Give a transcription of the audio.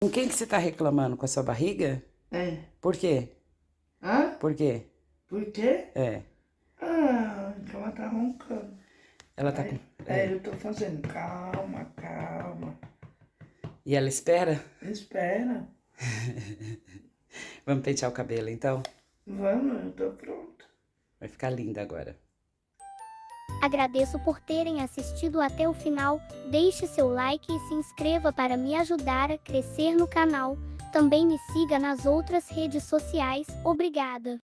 Com quem que você tá reclamando? Com a sua barriga? É. Por quê? Hã? Por quê? Por quê? É. Ah, que ela tá roncando. Ela tá com. Aí eu tô fazendo calma, calma. E ela espera? Espera. Vamos pentear o cabelo então? Vamos, eu tô pronta. Vai ficar linda agora. Agradeço por terem assistido até o final. Deixe seu like e se inscreva para me ajudar a crescer no canal. Também me siga nas outras redes sociais. Obrigada!